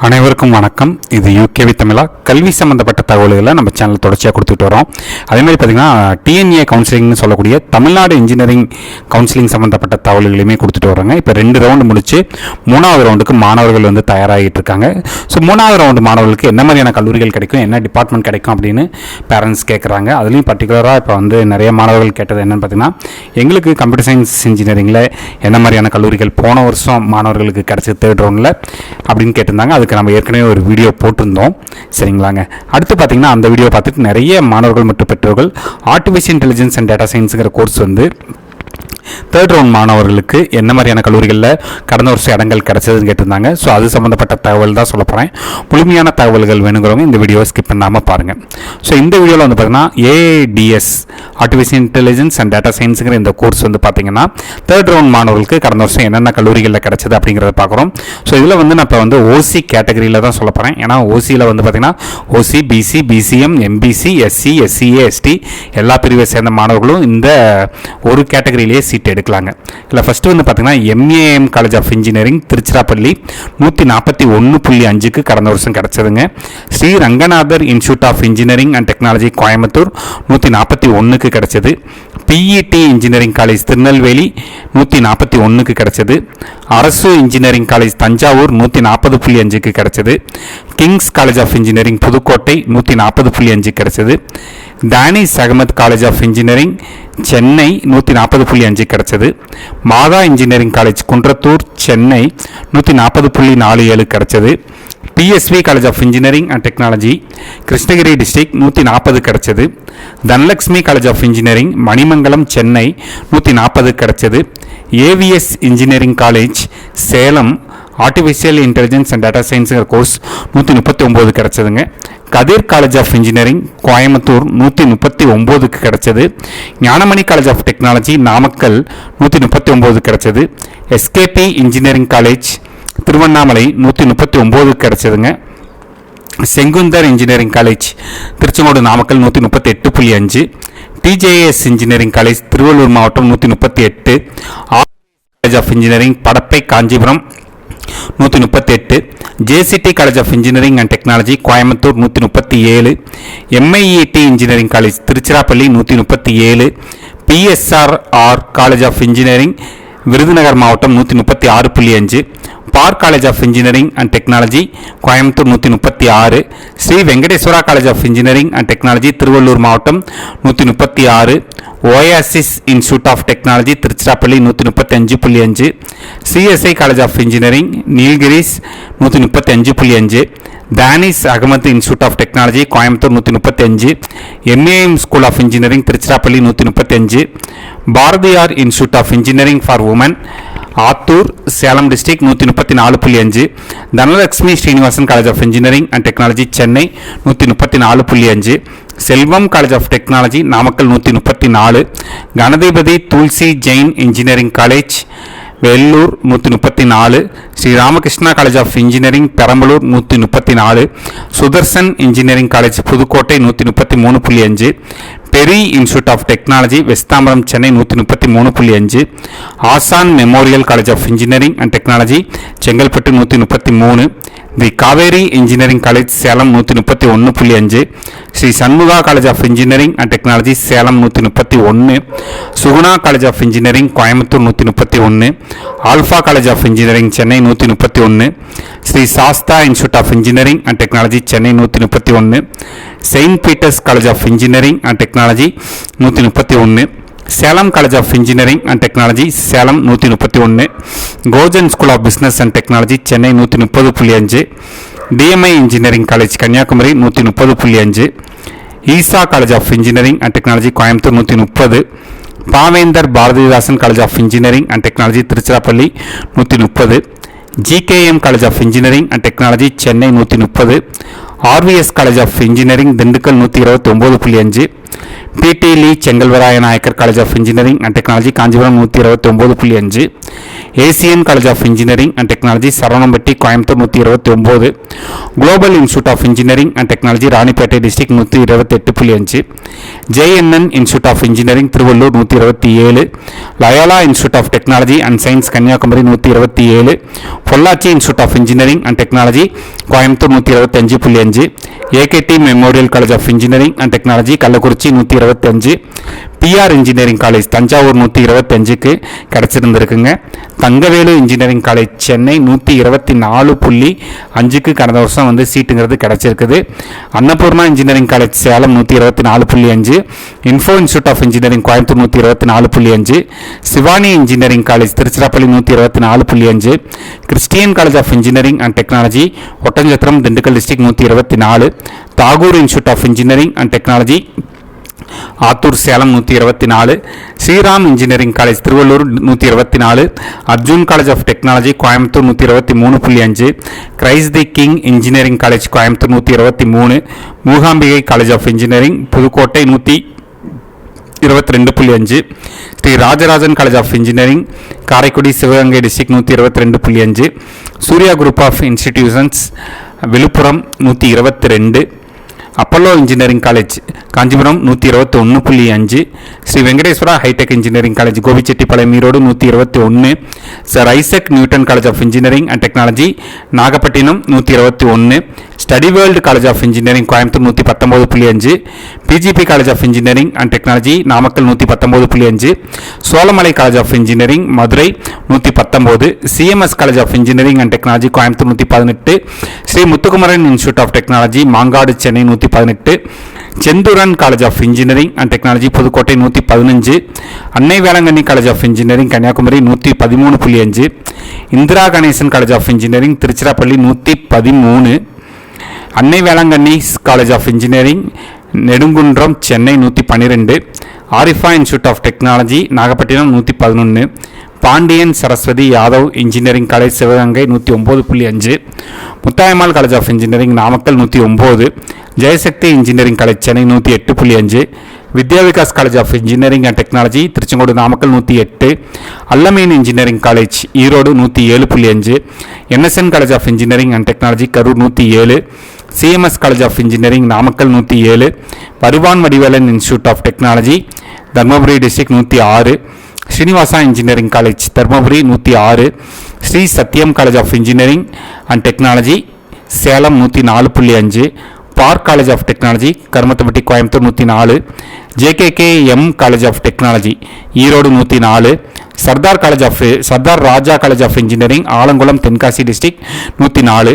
அனைவருக்கும் வணக்கம். இது யூகேவி தமிழா. கல்வி சம்மந்தப்பட்ட தகவல்களை நம்ம சேனல் தொடர்ச்சியாக கொடுத்துட்டு வரோம். அதேமாதிரி பார்த்திங்கன்னா டிஎன்ஏ கவுன்சிலிங்னு சொல்லக்கூடிய தமிழ்நாடு இன்ஜினியரிங் கவுன்சிலிங் சம்மந்தப்பட்ட தகவல்களையுமே கொடுத்துட்டு வராங்க. இப்போ 2 ரவுண்டு முடிச்சு 3வது ரவுண்டுக்கு மாணவர்கள் வந்து தயாராகிட்டு இருக்காங்க. ஸோ 3வது ரவுண்டு மாணவர்களுக்கு என்ன மாதிரியான கல்லூரிகள் கிடைக்கும், என்ன டிபார்ட்மெண்ட் கிடைக்கும் அப்படின்னு பேரண்ட்ஸ் கேட்குறாங்க. அதுலேயும் பர்டிகுலராக இப்போ வந்து நிறைய மாணவர்கள் கேட்டது என்னென்னு பார்த்தீங்கன்னா, எங்களுக்கு கம்ப்யூட்டர் சயின்ஸ் இன்ஜினியரிங்கில் என்ன மாதிரியான கல்லூரிகள் போன வருஷம் மாணவர்களுக்கு கிடைச்சது 3rd ரவுண்டில் அப்படின்னு கேட்டிருந்தாங்க. அதுக்கு நம்ம ஏற்கனவே ஒரு வீடியோ போட்டிருந்தோம், சரிங்களாங்க. அடுத்து பார்த்தீங்கன்னா அந்த வீடியோ பார்த்துட்டு நிறைய மாணவர்கள் மற்றும் பெற்றோர்கள் ஆர்டிஃபிஷியல் இன்டெலிஜென்ஸ் அண்ட் டேட்டா சயின்ஸுங்கிற கோர்ஸ் வந்து 3rd ரவுண்ட் மாணவர்களுக்கு என்ன மாதிரியான கல்லூரிகளில் கடந்த வருஷம் இடங்கள் கிடைச்சதுன்னு கேட்டிருந்தாங்க. ஸோ அது சம்மந்தப்பட்ட தகவல் தான் சொல்ல போகிறேன். முழுமையான தகவல்கள் வேணுங்கிறவங்க இந்த வீடியோவை ஸ்கிப் பண்ணாமல் பாருங்கள். ஸோ இந்த வீடியோவில் வந்து பார்த்தீங்கன்னா ADS artificial intelligence and data சயின்ஸுங்கிற இந்த கோர்ஸ் வந்து பார்த்தீங்கன்னா 3rd ரவுண்ட் மாணவர்களுக்கு கடந்த வருஷம் என்னென்ன கல்லூரிகளில் கிடைச்சது அப்படிங்கிறத பார்க்குறோம். ஸோ இதில் வந்து நான் இப்போ வந்து ஓசி கேட்டகரியில் தான் சொல்ல போகிறேன். ஏன்னா ஓசியில் வந்து பார்த்தீங்கன்னா OC, BC, BCM, MBC, SC, SCA, ST எல்லா பிரிவை சேர்ந்த மாணவர்களும் இந்த ஒரு கேட்டகரியிலேயே சீட் எடுக்கலாங்க. இல்லை ஃபஸ்ட்டு வந்து பார்த்தீங்கன்னா MAM college of engineering Tiruchirappalli 141.5க்கு கடந்த வருஷம் கிடச்சதுங்க. Sri Ranganathar institute of engineering and technology Coimbatore 141க்கு கிடச்சது. பிஇடி இன்ஜினியரிங் காலேஜ் திருநெல்வேலி 141க்கு கிடச்சது. அரசு இன்ஜினியரிங் காலேஜ் தஞ்சாவூர் 140.5க்கு கிடச்சது. Kings college of engineering Pudukkottai 140.5 கிடச்சது. Danish Ahmed college of engineering Chennai 140.5 கிடச்சது. மாதா இன்ஜினியரிங் காலேஜ் குன்றத்தூர் சென்னை 140.47 கிடச்சது. PSV college of engineering and technology Krishnagiri district 140 கிடச்சது. Dhanalakshmi college of engineering Manimangalam Chennai 140 கிடச்சது. AVS engineering college Salem artificial intelligence and data சயின்ஸுங்கிற கோர்ஸ் 139 கிடச்சதுங்க. Kathir college of engineering Coimbatore 139க்கு கிடச்சது. Gnanamani college of technology Namakkal 139 கிடச்சது. எஸ்கேபி இன்ஜினியரிங் காலேஜ் திருவண்ணாமலை 139க்கு கிடச்சதுங்க. Sengunthar engineering college Tiruchengode Namakkal 138.5. TJS engineering college Tiruvallur மாவட்டம் 138. College of engineering Padappai Kanchipuram 138. JCT college of engineering and technology Coimbatore 137. MIET engineering college Tiruchirappalli 137. PSRR college of engineering Virudhunagar மாவட்டம் 136.5. Park college of engineering and technology Coimbatore 136. Sri Venkateswara college of engineering and technology Thiruvallur மாவட்டம் 136. Oasis institute of technology Tiruchirappalli 135.5. CSI college of engineering Nilgiris 135.5. Danish Ahmed institute of technology Coimbatore 135. MAM school of engineering Tiruchirappalli 135. Bharathiyar institute of engineering for women Attur Salem district 134.5. Dhanalakshmi Srinivasan college of engineering and technology Chennai 134.5. Selvam college of technology Namakkal 134. Ganapathy Tulsi Jain engineering college Vellore 134. Sri Ramakrishna college of engineering Perambalur 134. Sudharsan engineering college Pudukkottai 133.5. Peri institute of technology West Tambaram Chennai 133.5. Aasan memorial college of engineering and technology Chengalpattu 133. The Kaveri engineering college Salem 131.5. Sri Shanmuga college of engineering and technology Salem 131. Suguna college of engineering Coimbatore 131. Alpha college of engineering Chennai 131. Sri Sastha institute of engineering and technology Chennai 131. Saint Peter's college of engineering and technology 131. Salem college of engineering and technology Salem 131. Gojan school of business and technology Chennai 130.5. DMI engineering college Kanyakumari 130.5. Easa college of engineering and technology Coimbatore 130. Pavendar Bharathidasan college of engineering and technology Tiruchirappalli 130. GKM college of engineering and technology Chennai 130. RVS college of engineering Dindigul 129.5. PT Lee Chengalvaraya Naicker college of engineering and technology Kanchipuram 129.5, Asian college of engineering and technology Saravanampatti Coimbatore 129, global institute of engineering and technology Ranipet district 128.5, JNN institute of engineering Tiruvallur 127, Loyola institute of technology and science Kanyakumari 127, Pollachi institute of engineering and technology Coimbatore 125.5, AKT memorial college of engineering and technology Kallakurichi 125, PR engineering college Thanjavur 125க்கு கிடச்சிருந்துருக்குங்க. Thangavelu engineering college Chennai 124.5க்கு கடந்த வருஷம் வந்து சீட்டுங்கிறது கிடச்சிருக்குது. Annapurna engineering college Salem 124.5, info institute of engineering Coimbatore 124.5, Sivani engineering college Tiruchirappalli 124.5, Christian college of engineering and technology Oddanchatram Dindigul district 124, Tagore institute of engineering and technology Attur Salem 124, Sriram engineering college Thiruvallur 124, Arjun college of technology Coimbatore 123.5, Christ the King engineering college Coimbatore 123, Mookambigai college of engineering Pudukkottai 122.5, Sri Rajarajan college of engineering Karaikudi Sivaganga district 122.5, Surya group of institutions Villupuram 122, Apollo engineering college Kanchipuram 121.5, Sri Venkateswara hi tech engineering college Gobichettipalayam Erode 121, Sir Isaac Newton college of engineering and technology Nagapattinam 121, study world college of engineering Coimbatore 119.5, PGP college of engineering and technology Namakkal 119.5, Cholamalai college of engineering Madurai 119, CMS college of engineering and technology Coimbatore 118, Sri Muthukumaran institute of technology Mangadu Chennai 118, Senthuran college of engineering and technology Pudukkottai 115, Annai Velankanni college of engineering Kanyakumari 113.5, Indira Ganesan college of engineering Tiruchirappalli 113, Annai Velankanni college of engineering Nedungundram Chennai 112, Arifa institute of technology Nagapattinam 111, Pandian Saraswathy Yadav engineering college Sivaganga 109.5, Muthayammal college of engineering Namakkal 109, Jayashakthi engineering college Chennai 108.5, Vidya Vikas college of engineering and technology Tiruchengode Namakkal 108, Alameen engineering college Erode 107.5, NSN college of engineering and technology Karur 107, CMS college of engineering Namakkal 107, Varuvan Vadivelan institute of technology Dharmapuri district 106, Srinivasa engineering college Dharmapuri 106, Sri Sathyam college of engineering and technology Salem 104.5, park college of technology Karumathampatti Coimbatore 104, JKKM college of technology Erode 104, Sardar Raja college of engineering Alangulam Tenkasi district 104,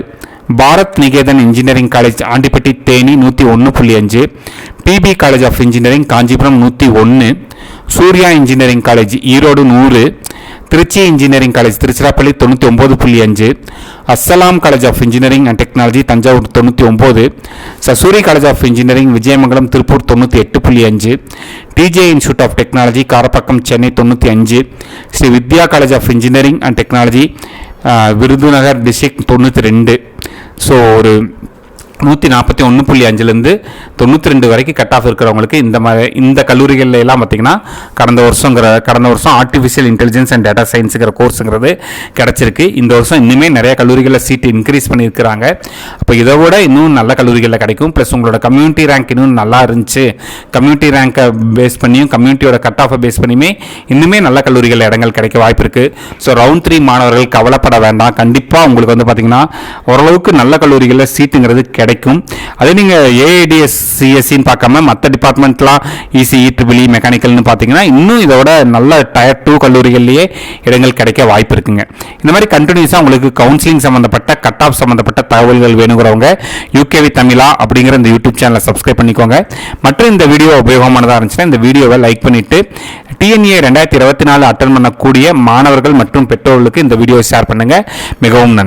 Bharath Niketan engineering college Andipatti Theni 101.5, PB college of engineering Kanchipuram 101, Surya engineering college Erode 100, Trichy engineering college Tiruchirappalli 99.5, Assalam college of engineering and technology Thanjavur 99, Sasurie college of engineering Vijayamangalam Tiruppur 98.5, TJ institute of technology Karapakkam Chennai 95, Sri Vidya college of engineering and technology Virudhunagar district 92. So ஒரு 141.5லேருந்து 92 வரைக்கும் cut off இருக்கிறவங்களுக்கு இந்த கல்லூரிகளில் எல்லாம் பார்த்திங்கன்னா கடந்த வருஷம் ஆர்டிஃபிஷியல் இன்டெலிஜென்ஸ் அண்ட் டேட்டா சயின்ஸுங்கிற கோர்ஸுங்கிறது கிடச்சிருக்கு. இந்த வருஷம் இன்னுமே நிறைய கல்லூரிகளில் சீட்டு இன்க்ரீஸ் பண்ணியிருக்கிறாங்க. அப்போ இதை விட இன்னும் நல்ல கல்லூரிகளில் கிடைக்கும். ப்ளஸ் உங்களோட கம்யூனிட்டி ரேங்க் இன்னும் நல்லா இருந்துச்சு, கம்யூனிட்டி ரேங்கை பேஸ் பண்ணியும் கம்யூனிட்டியோட கட் ஆஃபை பேஸ் பண்ணியுமே இன்னுமே நல்ல கல்லூரிகளில் இடங்கள் கிடைக்க வாய்ப்பு இருக்குது. ஸோ ரவுண்ட் 3 மாணவர்கள் கவலைப்பட வேண்டாம். கண்டிப்பாக உங்களுக்கு வந்து பார்த்திங்கன்னா ஓரளவுக்கு நல்ல கல்லூரிகளில் சீட்டுங்கிறது கிடைக்கும். அதே நீங்கள் ஏஐடிஎஸ் சிஎஸ்சின்னு பார்க்காம மற்ற டிபார்ட்மெண்ட்லாம் இசிஇ ட்ரிபிள் மெக்கானிக்கல்னு பார்த்தீங்கன்னா இன்னும் இதோட நல்ல டயர் 2 கல்லூரிகள்லேயே இடங்கள் கிடைக்க வாய்ப்பு இருக்குங்க. இந்த மாதிரி கண்டினியூஸாக உங்களுக்கு கவுன்சிலிங் சம்மந்தப்பட்ட கட் ஆஃப் சம்மந்தப்பட்ட தகவல்கள் வேணுங்கிறவங்க யூகேவி தமிழா அப்படிங்கிற இந்த யூடியூப் சேனலை சப்ஸ்கிரைப் பண்ணிக்கோங்க. மற்றும் இந்த வீடியோ உபயோகமானதாக இருந்துச்சுன்னா இந்த வீடியோவை லைக் பண்ணிவிட்டு டிஎன்ஏ 2024 அட்டன் பண்ணக்கூடிய மாணவர்கள் மற்றும் பெற்றோர்களுக்கு இந்த வீடியோவை ஷேர் பண்ணுங்கள். மிகவும் நன்றி.